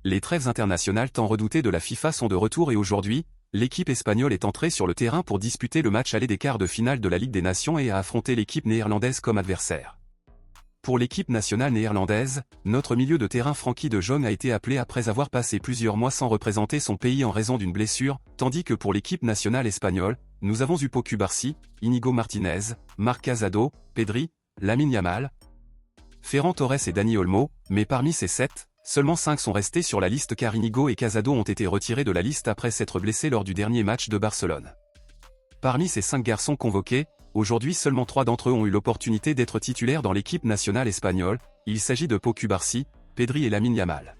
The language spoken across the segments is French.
Les trêves internationales tant redoutées de la FIFA sont de retour et aujourd'hui, l'équipe espagnole est entrée sur le terrain pour disputer le match aller des quarts de finale de la Ligue des Nations et a affronté l'équipe néerlandaise comme adversaire. Pour l'équipe nationale néerlandaise, notre milieu de terrain Frenkie de Jong a été appelé après avoir passé plusieurs mois sans représenter son pays en raison d'une blessure, tandis que pour l'équipe nationale espagnole, nous avons eu Pau Cubarsí, Íñigo Martínez, Marc Casado, Pedri, Lamine Yamal, Ferran Torres et Dani Olmo, mais parmi ces 7, seulement 5 sont restés sur la liste car Íñigo et Casado ont été retirés de la liste après s'être blessés lors du dernier match de Barcelone. Parmi ces 5 garçons convoqués, aujourd'hui seulement 3 d'entre eux ont eu l'opportunité d'être titulaires dans l'équipe nationale espagnole, il s'agit de Pau Cubarsí, Pedri et Lamine Yamal.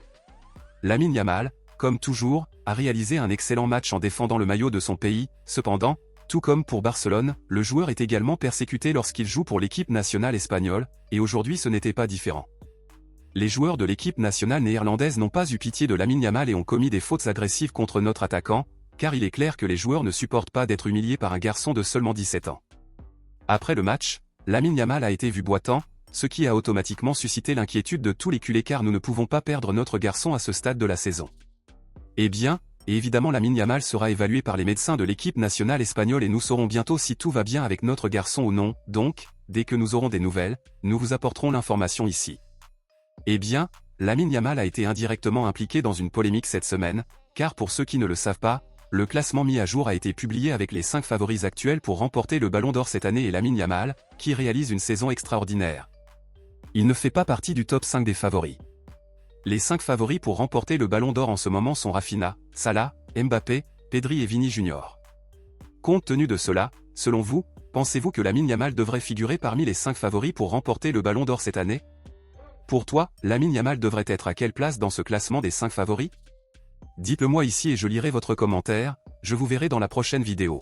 Lamine Yamal, comme toujours, a réalisé un excellent match en défendant le maillot de son pays, cependant, tout comme pour Barcelone, le joueur est également persécuté lorsqu'il joue pour l'équipe nationale espagnole, et aujourd'hui ce n'était pas différent. Les joueurs de l'équipe nationale néerlandaise n'ont pas eu pitié de Lamine Yamal et ont commis des fautes agressives contre notre attaquant, car il est clair que les joueurs ne supportent pas d'être humiliés par un garçon de seulement 17 ans. Après le match, Lamine Yamal a été vu boitant, ce qui a automatiquement suscité l'inquiétude de tous les culés car nous ne pouvons pas perdre notre garçon à ce stade de la saison. Eh bien, et évidemment Lamine Yamal sera évalué par les médecins de l'équipe nationale espagnole et nous saurons bientôt si tout va bien avec notre garçon ou non, donc, dès que nous aurons des nouvelles, nous vous apporterons l'information ici. Eh bien, Lamine Yamal a été indirectement impliqué dans une polémique cette semaine, car pour ceux qui ne le savent pas, le classement mis à jour a été publié avec les 5 favoris actuels pour remporter le Ballon d'Or cette année et Lamine Yamal, qui réalise une saison extraordinaire. Il ne fait pas partie du top 5 des favoris. Les 5 favoris pour remporter le Ballon d'Or en ce moment sont Rafinha, Salah, Mbappé, Pedri et Vini Junior. Compte tenu de cela, selon vous, pensez-vous que Lamine Yamal devrait figurer parmi les 5 favoris pour remporter le Ballon d'Or cette année? Pour toi, Lamine Yamal devrait être à quelle place dans ce classement des 5 favoris? Dites-le moi ici et je lirai votre commentaire, je vous verrai dans la prochaine vidéo.